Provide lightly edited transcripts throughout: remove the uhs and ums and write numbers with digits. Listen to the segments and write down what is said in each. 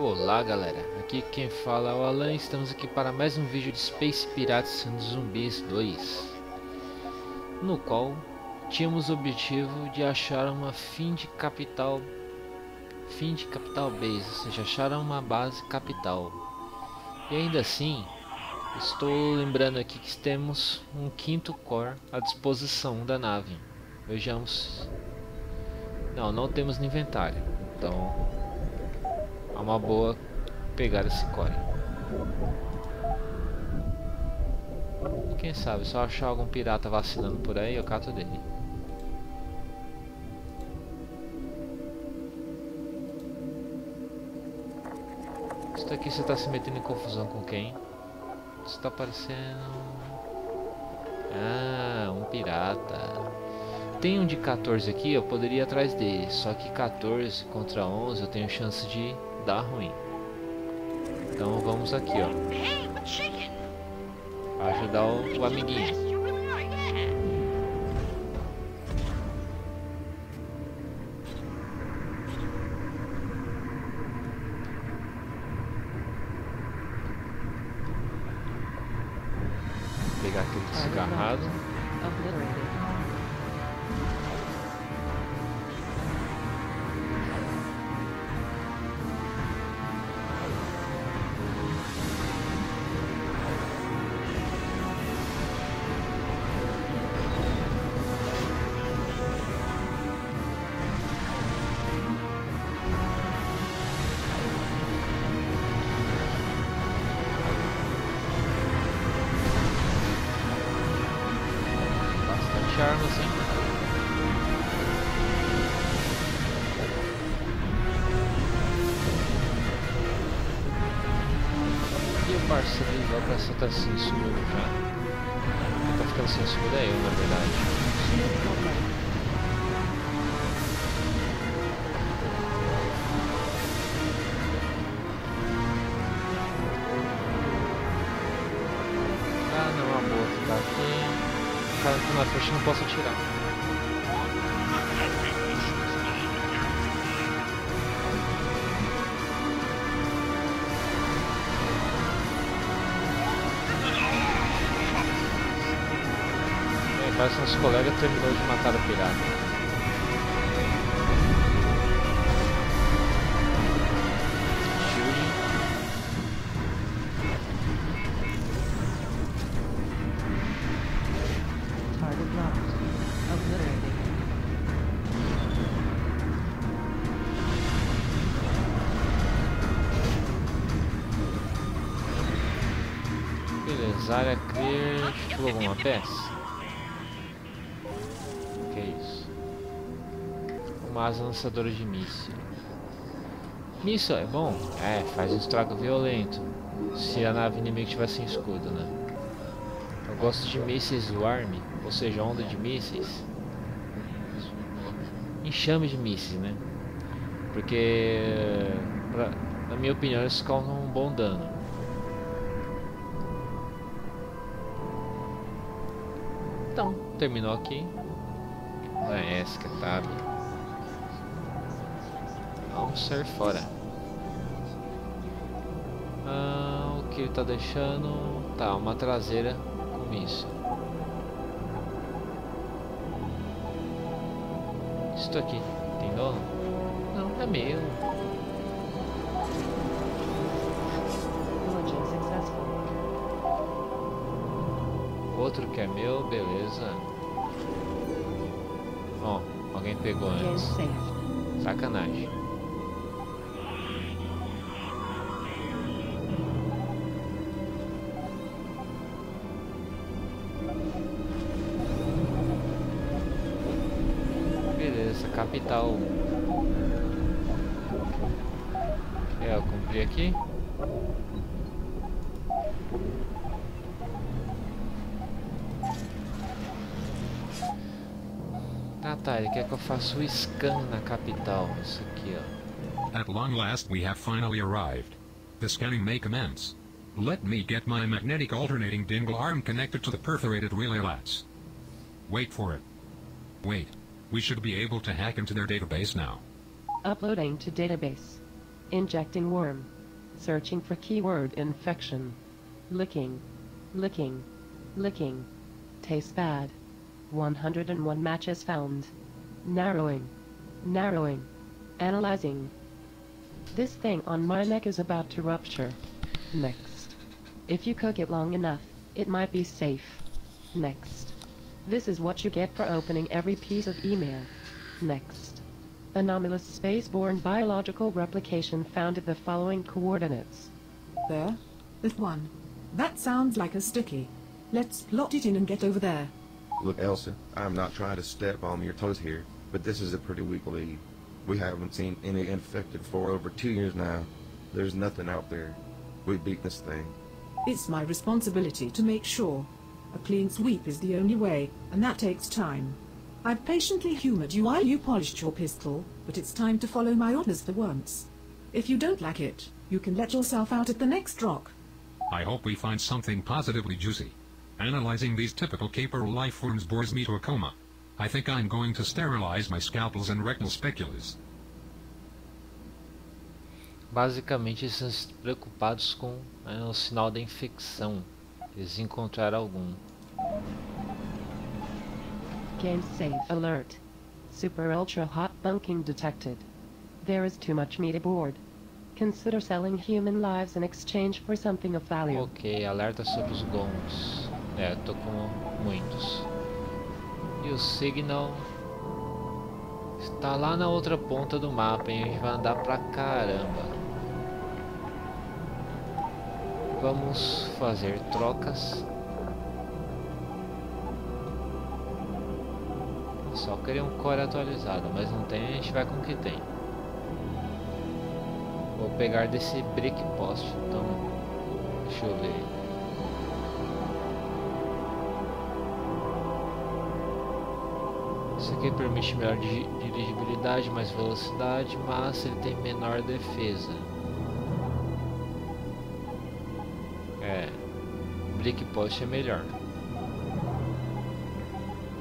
Olá galera, aqui quem fala é o Alan. Estamos aqui para mais um vídeo de Space Pirates and Zumbis 2, no qual tínhamos o objetivo de achar uma fim de capital base, ou seja, achar uma base capital. E ainda assim, estou lembrando aqui que temos um quinto core à disposição da nave. Vejamos. Não temos no inventário, então é uma boa pegar esse core. Quem sabe, só achar algum pirata vacilando por aí, eu cato dele. Isso daqui você tá se metendo em confusão com quem? Isso tá parecendo... Ah, um pirata. Tem um de 14 aqui, eu poderia ir atrás dele. Só que 14 contra 11 eu tenho chance de dar ruim. Então vamos aqui, ó, ajudar o amiguinho. Vou pegar aquele cigarrado. Armas, hein? E o parceiro ali vai pra você tá sem sumido já. Ele tá ficando sem sumido, é eu na verdade. Ah, não, é uma boa ficar aqui. O cara tá na frente, não posso atirar. Parece que nosso colega terminou de matar o pirata. Beleza, área clear. Tirou alguma peça? Que é isso? Uma asa lançadora de míssil. Míssil é bom? É, faz um estrago violento se a nave inimiga estiver sem escudo, né? Eu gosto de mísseis Swarm, ou seja, onda de mísseis. Enxame de mísseis, né? Porque, na minha opinião, eles causam um bom dano. Então, terminou aqui. É essa que é tab. Vamos sair fora. O que ele tá deixando? Tá, uma traseira com isso. Isso aqui, tem dono? Não, é meu. Outro que é meu, beleza. Ó, alguém pegou antes. Sacanagem. Beleza, capital. Eu cumpri aqui. Tá, ele quer que eu faça o scan na capital. Isso aqui, ó. At long last we have finally arrived. The scanning may commence. Let me get my magnetic alternating dingle arm connected to the perforated relay lats. Wait for it. Wait. We should be able to hack into their database now. Uploading to database. Injecting worm. Searching for keyword infection. Licking. Licking. Licking. Tastes bad. 101 matches found. Narrowing. Narrowing. Analyzing. This thing on my neck is about to rupture. Next. If you cook it long enough, it might be safe. Next. This is what you get for opening every piece of email. Next. Anomalous spaceborne biological replication found at the following coordinates. There. This one. That sounds like a sticky. Let's plot it in and get over there. Look, Elsa, I'm not trying to step on your toes here, but this is a pretty weak lead. We haven't seen any infected for over 2 years now. There's nothing out there. We beat this thing. It's my responsibility to make sure. A clean sweep is the only way, and that takes time. I've patiently humored you while you polished your pistol, but it's time to follow my orders for once. If you don't like it, you can let yourself out at the next rock. I hope we find something positively juicy. Analyzing these typical caper life forms bores me to a coma. I think I'm going to sterilize my scalpels and rectal speculas. Basicamente, eles estão preocupados com o sinal da infecção. Eles encontraram algum. Game safe alert. Super ultra hot bunking detected. There is too much meat aboard. Consider selling human lives in exchange for something of value. Ok, alerta sobre os gons. É, tô com muitos. E o signal está lá na outra ponta do mapa, hein? A gente vai andar pra caramba. Vamos fazer trocas. Só queria um core atualizado, mas não tem, a gente vai com o que tem. Vou pegar desse brick post, então deixa eu ver. Isso aqui permite melhor dirigibilidade, mais velocidade, mas ele tem menor defesa. Brick post é melhor.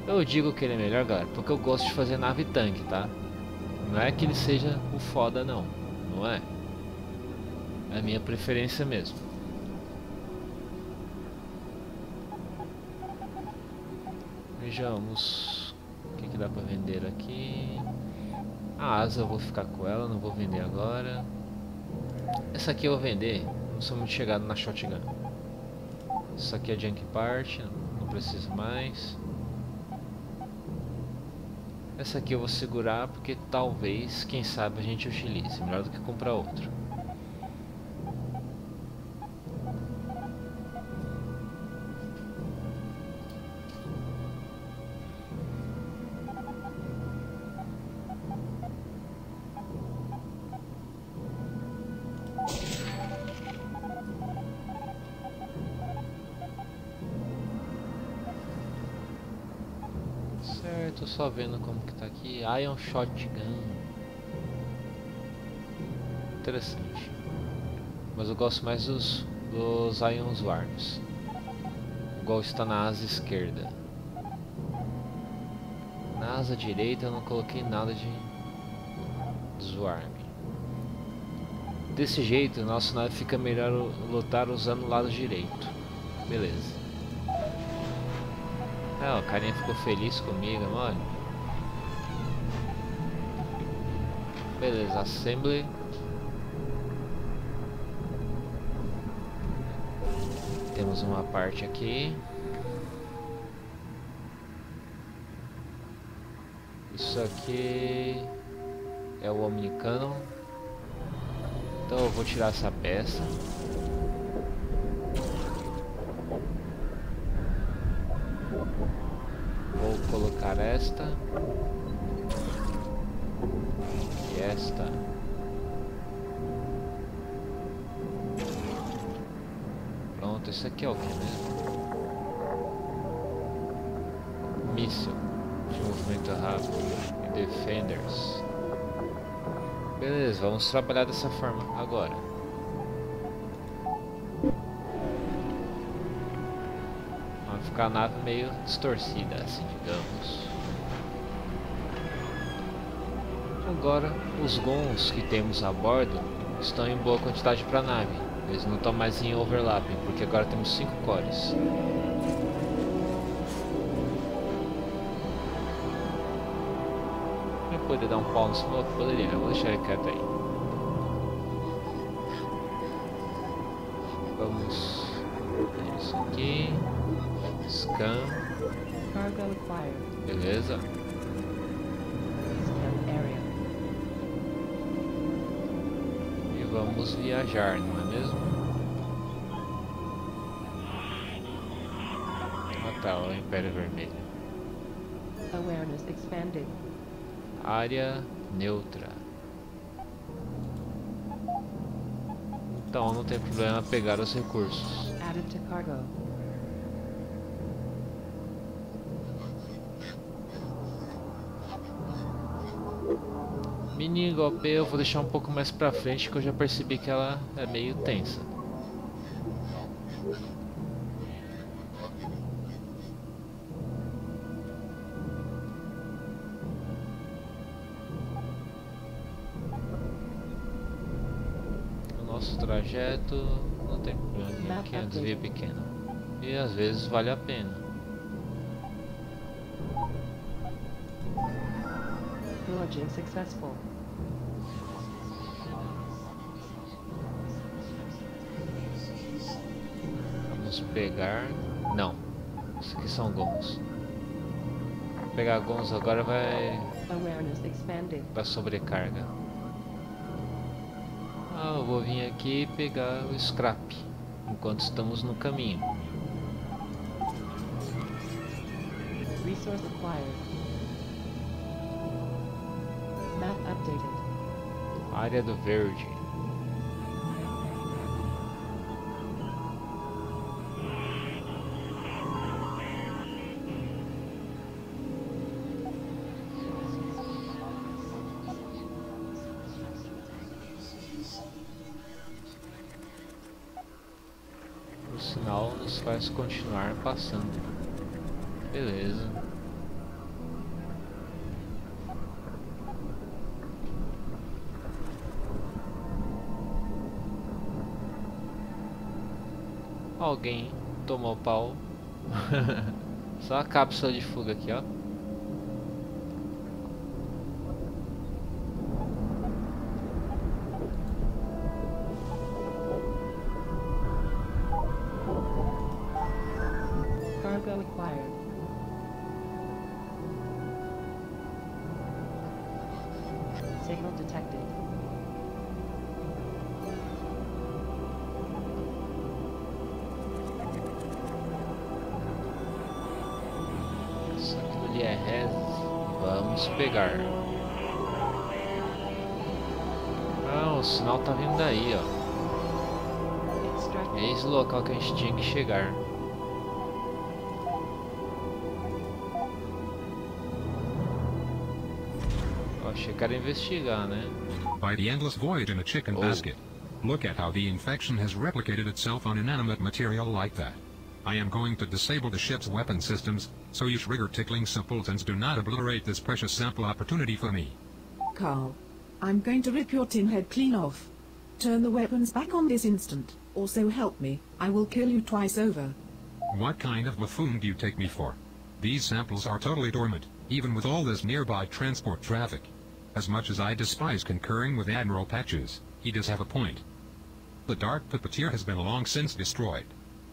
Eu digo que ele é melhor, galera, porque eu gosto de fazer nave tanque, tá? Não é que ele seja o foda, não. Não é. É a minha preferência mesmo. Vejamos o que dá pra vender aqui. A asa eu vou ficar com ela, não vou vender agora. Essa aqui eu vou vender. Não sou muito chegado na shotgun. Isso aqui é junk part, não preciso mais. Essa aqui eu vou segurar porque talvez, quem sabe, a gente utilize. Melhor do que comprar outro. Tô só vendo como que tá aqui. Ion Shotgun. Interessante. Mas eu gosto mais dos Ion Swarms. Igual está na asa esquerda. Na asa direita eu não coloquei nada de Swarm. Desse jeito nosso nave fica melhor lutar usando o lado direito. Beleza. O carinha ficou feliz comigo, mano. Beleza, assembly. Temos uma parte aqui. Isso aqui é o Omnicannon. Então eu vou tirar essa peça. Vou colocar esta e esta. Pronto, esse aqui é o que mesmo? Míssil de movimento rápido e defenders. Beleza, vamos trabalhar dessa forma agora. Vai ficar a nave meio distorcida, assim, digamos. Agora, os gons que temos a bordo estão em boa quantidade para a nave. Eles não estão mais em overlapping, porque agora temos 5 cores. Eu poderia dar um pau no cima? Poderia, eu vou deixar ele quieto aí. Vamos... isso aqui... Scan... Cargo acquired. Beleza. Scan area. E vamos viajar, não é mesmo? Ah tá, o Império Vermelho. Awareness expanded. Área neutra. Então não tem problema pegar os recursos. Added to cargo. Mini golpe eu vou deixar um pouco mais pra frente, que eu já percebi que ela é meio tensa. O nosso trajeto não tem problema, aqui é um desvio pequeno. E às vezes vale a pena. Lodging successful. Vamos pegar... não, isso aqui são gons. Pegar gons agora vai... Awareness expanded. para sobrecarga. Ah, eu vou vir aqui e pegar o scrap enquanto estamos no caminho. Resource acquired. Map updated. Área do verde. O sinal nos faz continuar passando. Beleza. Alguém tomou pau. Só a cápsula de fuga aqui, ó. Cargo acquired. Signal detected. Isso aqui ali é res. Vamos pegar. Ah, o sinal tá vindo daí, ó. Extract. É esse o local que a gente tinha que chegar. Eu achei que era investigar, né? By the endless voyage in a chicken Oh. basket. Look at how the infection has replicated itself on inanimate material like that. I am going to disable the ship's weapon systems, so you trigger-tickling simpletons do not obliterate this precious sample opportunity for me. Carl, I'm going to rip your tin head clean off. Turn the weapons back on this instant, or so help me, I will kill you twice over. What kind of buffoon do you take me for? These samples are totally dormant, even with all this nearby transport traffic. As much as I despise concurring with Admiral Patches, he does have a point. The Dark Puppeteer has been long since destroyed.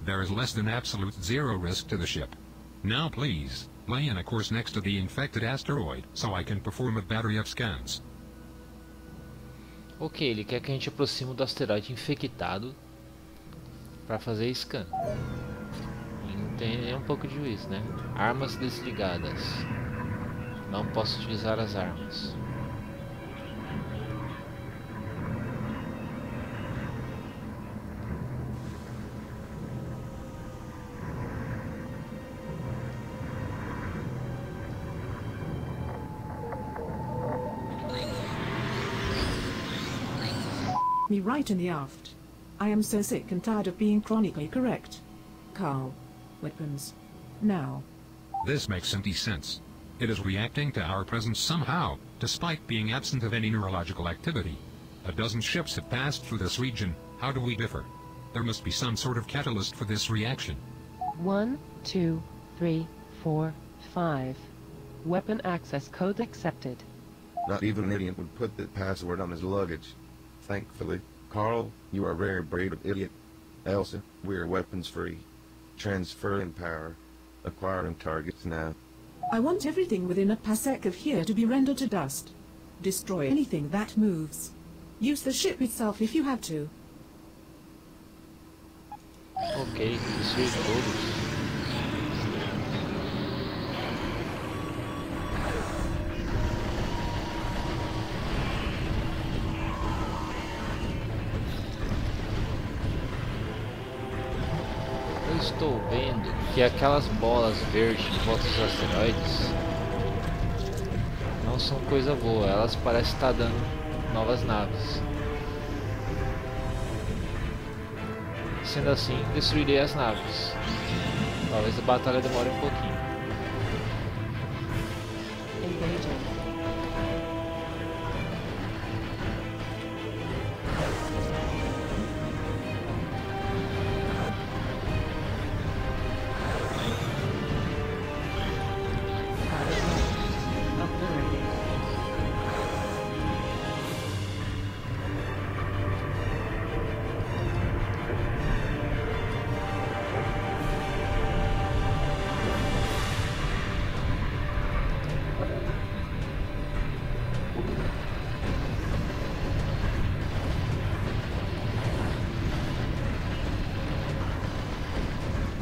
There is less than absolute zero risk to the ship. Now please, lay in a course next to the infected asteroid, so I can perform a battery of scans. Ok, ele quer que a gente aproxime do asteroide infectado para fazer scan. Não tem nem um pouco de juízo, né? Armas desligadas. Não posso utilizar as armas. Me right in the aft. I am so sick and tired of being chronically correct. Carl. Weapons. Now. This makes some sense. It is reacting to our presence somehow, despite being absent of any neurological activity. A dozen ships have passed through this region. How do we differ? There must be some sort of catalyst for this reaction. 1, 2, 3, 4, 5. Weapon access code accepted. Not even an idiot would put the password on his luggage. Thankfully, Carl, you are very brave of idiot. Elsa, we are weapons free. Transferring power. Acquiring targets now. I want everything within a parsec of here to be rendered to dust. Destroy anything that moves. Use the ship itself if you have to. Ok, destruir todos. Eu estou vendo que aquelas bolas verdes em volta dos asteroides não são coisa boa, elas parecem estar dando novas naves. Sendo assim, destruirei as naves. Talvez a batalha demore um pouquinho. Engaging. Obliterating.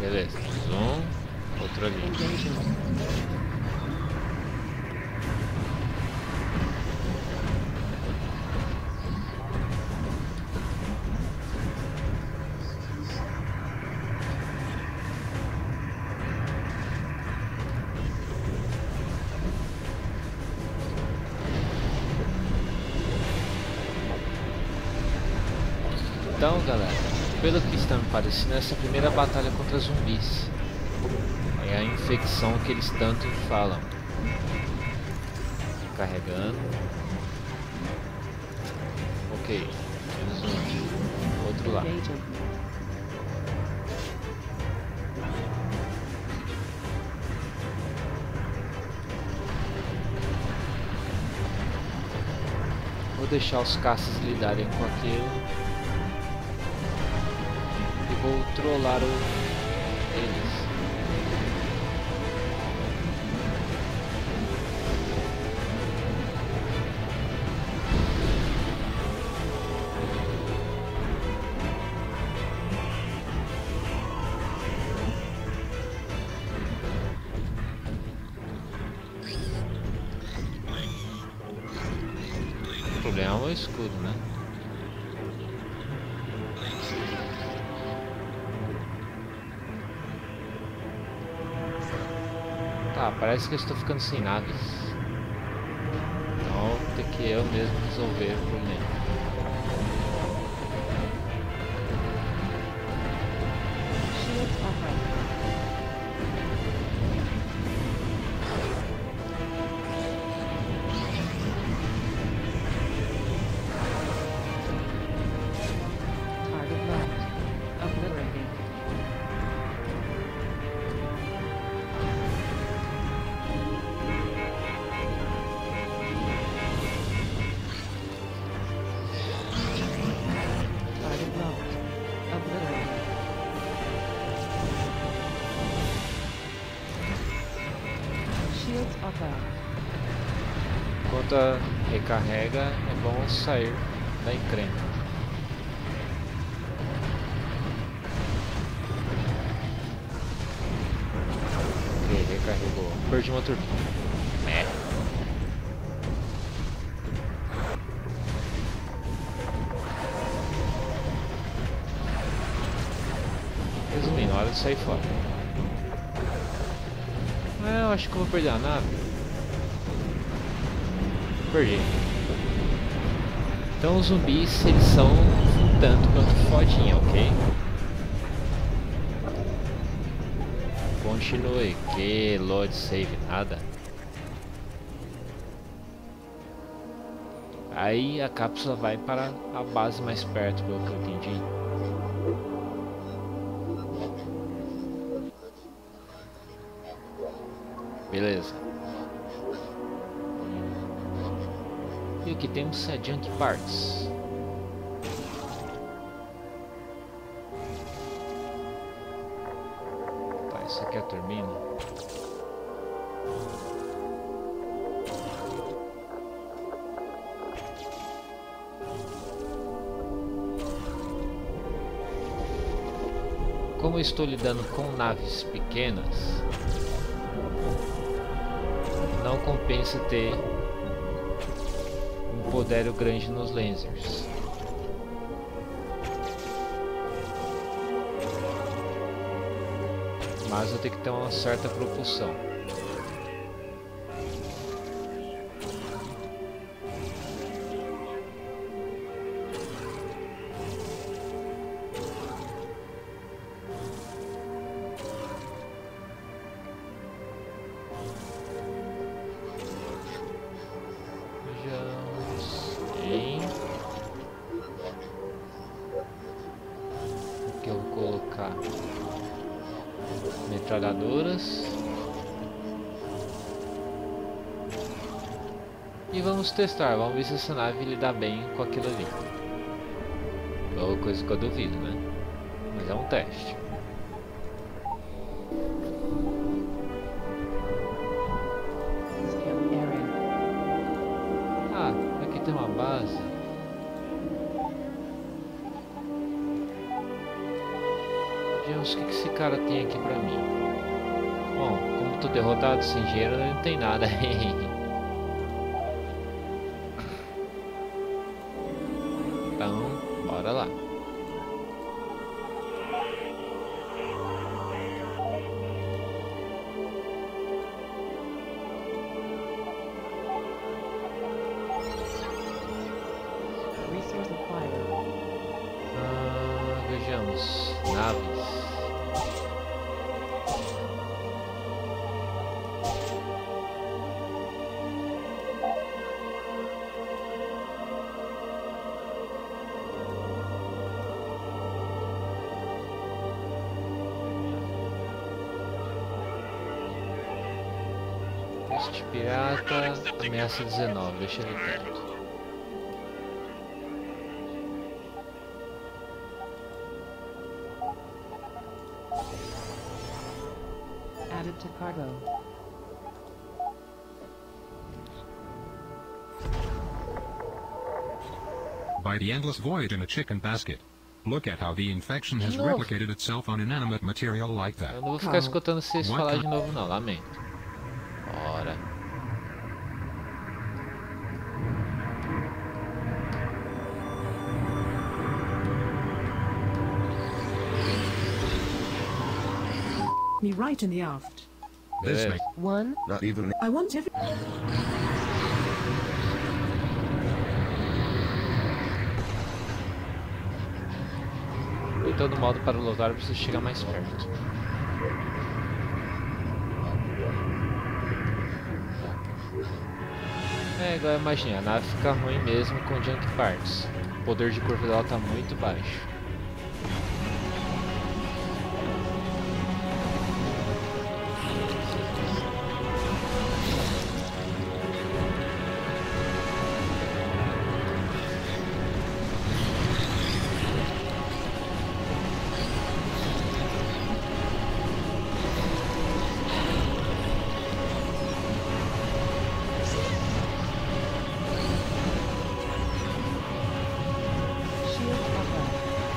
Beleza, outro ali. Engaging. Então, galera, pelo que está me parecendo, essa primeira batalha contra zumbis é a infecção que eles tanto falam. Carregando. Ok, menos um. Outro lá. Engaging. Vou deixar os caças lidarem com aquilo. E vou trollar eles. O problema é o meu escudo, né? Tá, parece que eu estou ficando sem naves. Então vou ter que eu mesmo resolver o problema. Shields offline. Target left. Obliterating. Target locked. Obliterating. Shields offline. Enquanto a recarrega, é bom sair da encrenca. Ok, recarregou. Perdi uma turbina. É. Resumindo, hora de sair fora. Eu acho que eu vou perder a nave. Perdi. Então os zumbis, eles são um tanto quanto fodinha, ok? Continue. Que load save, nada. Aí a cápsula vai para a base mais perto, pelo que eu entendi. Beleza. E o que temos é Junk Parts. Tá, isso aqui é a turbina. Como eu estou lidando com naves pequenas, não compensa ter um poder grande nos lasers. Mas eu tenho que ter uma certa propulsão. Aqui eu vou colocar metralhadoras e vamos testar, vamos ver se essa nave lida bem com aquilo ali. É uma coisa que eu duvido, né? Mas é um teste. Ah, aqui tem uma base. Deus, o que esse cara tem aqui pra mim? Bom, como tô derrotado sem dinheiro, não tem nada. Então, bora lá. Vejamos, naves. Teste pirata, ameaça 19, deixa ele quieto. Added to cargo. By the endless void in a chicken basket. Look at how the infection has Novo. replicated itself on inanimate material like that. Eu não vou ficar Calma. escutando vocês What falar kind- de novo não, lamento. Bora. Me right in the aft. This Beleza. makes One, Not even I want every... De todo modo, para o lugar eu preciso chegar mais perto. É, igual eu imaginei, a nave fica ruim mesmo com Junk Parts. O poder de curva dela tá muito baixo. shield cover.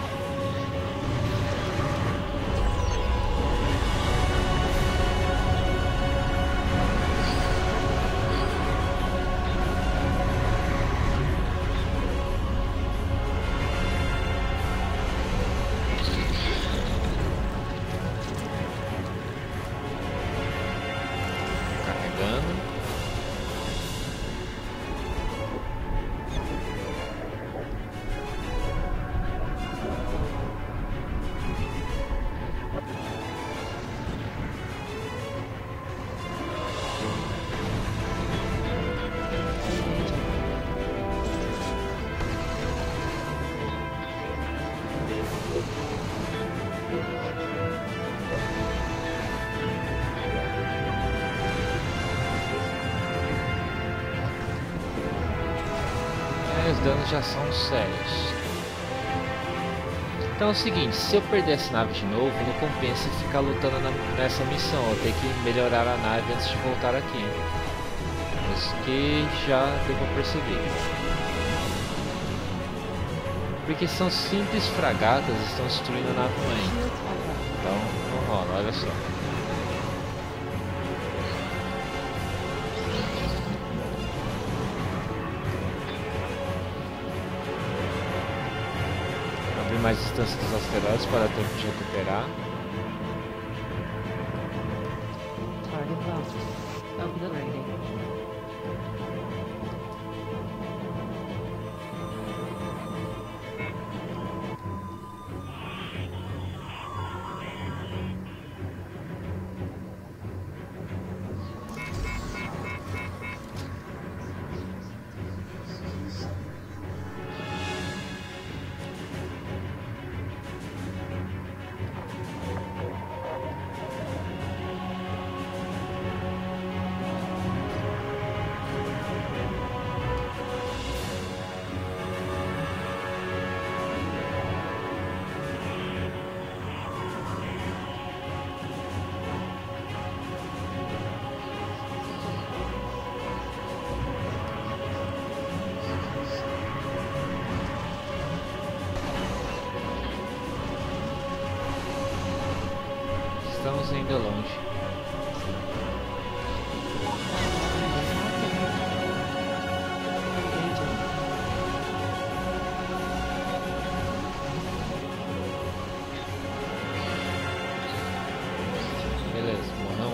danos já são sérios. Então é o seguinte, se eu perder essa nave de novo, não compensa ficar lutando nessa missão. Eu tenho que melhorar a nave antes de voltar aqui. Isso que já deu pra perceber. Porque são simples fragatas, estão destruindo a nave mãe. Então não rola, olha só. Abrir mais distância dos asteroides para dar tempo de recuperar. Target lost. Obliterating. Estamos ainda longe. Beleza, morreu um.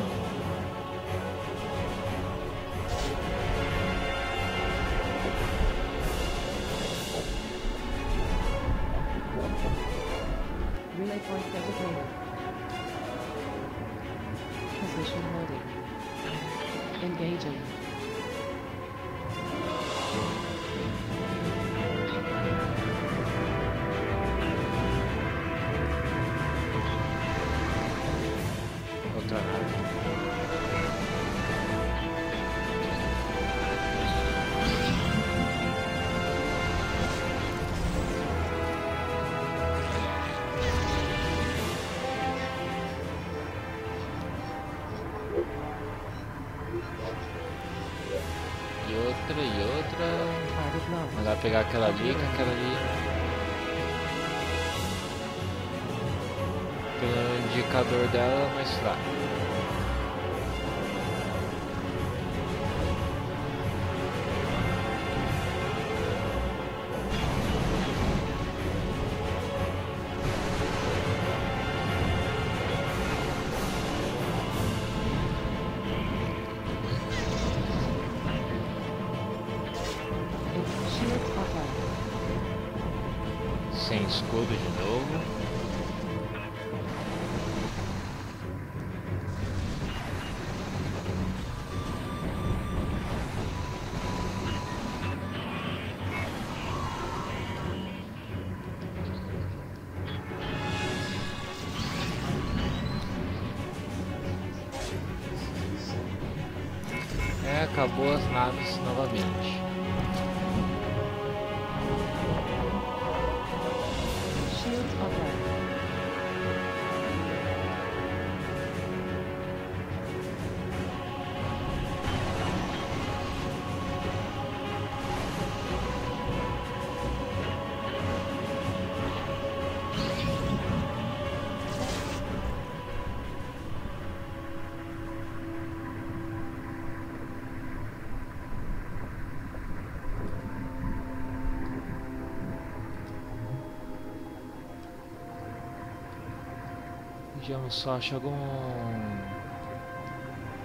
Relay point designated. Position holding. Engaging. Outra nave. E outra. Target lost. Mandar pegar aquela ali, com aquela ali. Pelo indicador dela mais fraco. Shields offline. Sem escudo de novo. Acabou as naves novamente. Shields offline. Vamos só achar algum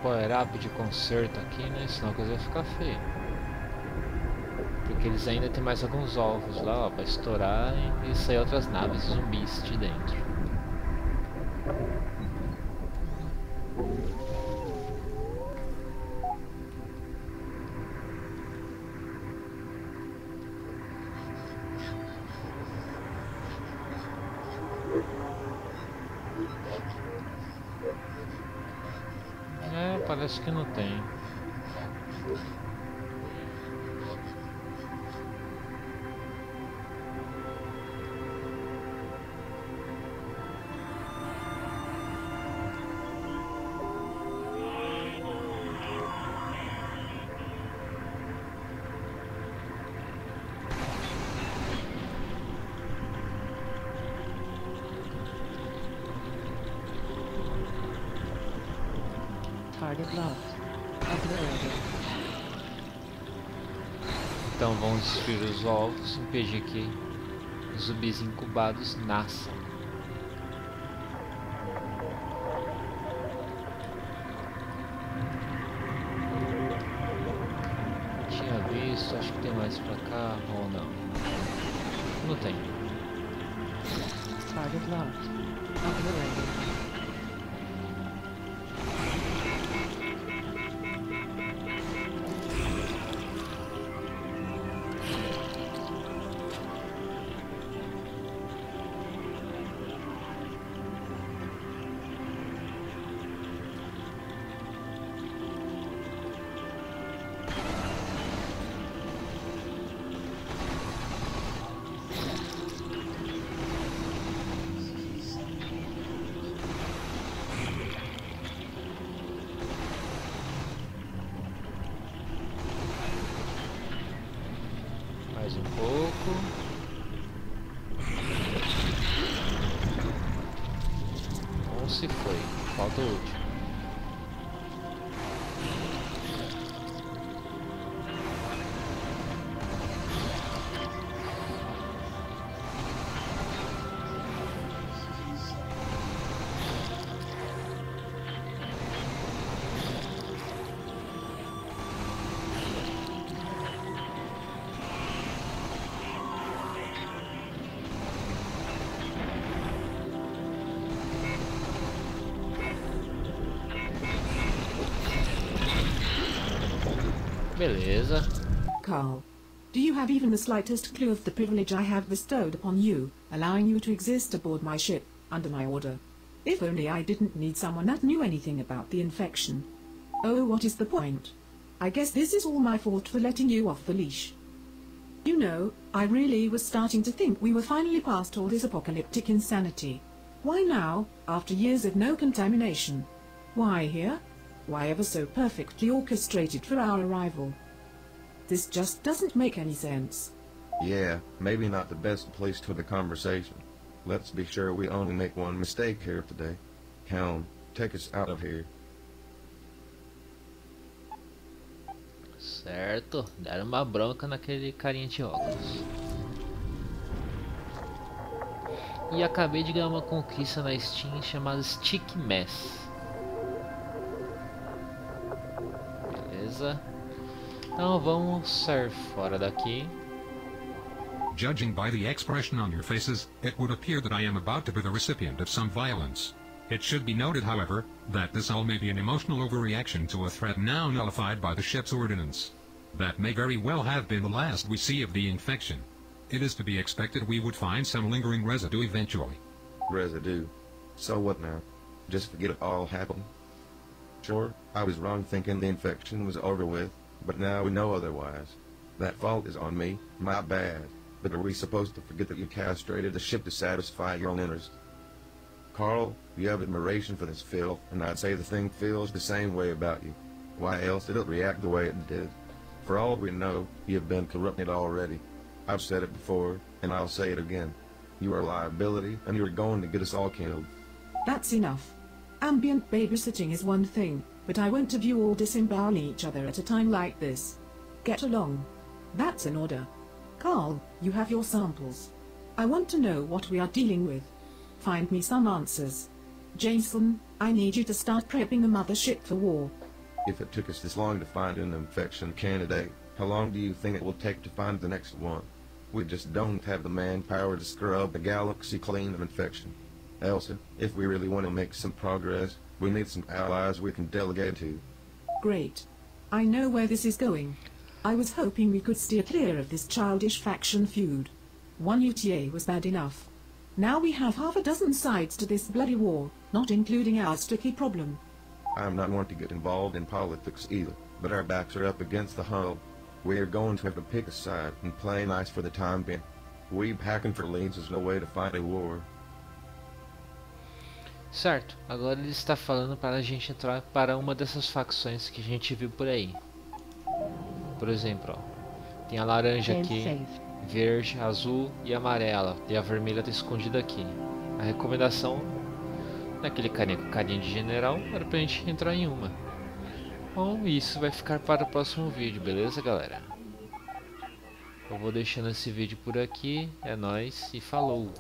power-up de conserto aqui, né? Senão a coisa vai ficar feia. Porque eles ainda tem mais alguns alvos lá, ó, pra estourar e sair outras naves zumbis de dentro. Parece que não tem. Target locked. Obliterated. Então vamos destruir os ovos, impedir que os zumbis incubados nasçam. Tinha visto, acho que tem mais pra cá ou não? Não tem. Target locked. Obliterated. Mais um pouco. Um se foi. Falta o último. Beleza. Carl, do you have even the slightest clue of the privilege I have bestowed upon you, allowing you to exist aboard my ship, under my order? If only I didn't need someone that knew anything about the infection. Oh, what is the point? I guess this is all my fault for letting you off the leash. You know, I really was starting to think we were finally past all this apocalyptic insanity. Why now, after years of no contamination? Why here? Why ever so perfectly orchestrated for our arrival? This just doesn't make any sense. Yeah, maybe not the best place for the conversation. Let's be sure we only make one mistake here today. Helm, take us out of here. Certo, deram uma bronca naquele carinha de óculos. E acabei de ganhar uma conquista na Steam chamada Stick Mess. Beleza. Então vamos sair fora daqui. Judging by the expression on your faces, it would appear that I am about to be the recipient of some violence. It should be noted, however, that this all may be an emotional overreaction to a threat now nullified by the ship's ordnance. That may very well have been the last we see of the infection. It is to be expected we would find some lingering residue eventually. Residue. So what now? Just forget it all happened? Sure, I was wrong thinking the infection was over with, but now we know otherwise. That fault is on me, my bad. But are we supposed to forget that you castrated the ship to satisfy your own interest? Carl, you have admiration for this filth, and I'd say the thing feels the same way about you. Why else did it react the way it did? For all we know, you have been corrupted already. I've said it before, and I'll say it again. You are a liability, and you're going to get us all killed. That's enough. Ambient babysitting is one thing, but I won't have you all disemboweling each other at a time like this. Get along. That's an order. Carl, you have your samples. I want to know what we are dealing with. Find me some answers. Jason, I need you to start prepping the mothership for war. If it took us this long to find an infection candidate, how long do you think it will take to find the next one? We just don't have the manpower to scrub the galaxy clean of infection. Elsa, if we really want to make some progress, we need some allies we can delegate to. Great. I know where this is going. I was hoping we could steer clear of this childish faction feud. One UTA was bad enough. Now we have half a dozen sides to this bloody war, not including our sticky problem. I'm not one to get involved in politics either, but our backs are up against the hull. We are going to have to pick a side and play nice for the time being. We hacking for leads is no way to fight a war. Certo, agora ele está falando para a gente entrar para uma dessas facções que a gente viu por aí. Por exemplo, ó, tem a laranja aqui, verde, azul e amarela, e a vermelha está escondida aqui. A recomendação daquele carinha com carinha de general era pra gente entrar em uma. Bom, isso vai ficar para o próximo vídeo, beleza, galera? Eu vou deixando esse vídeo por aqui. É nóis e falou!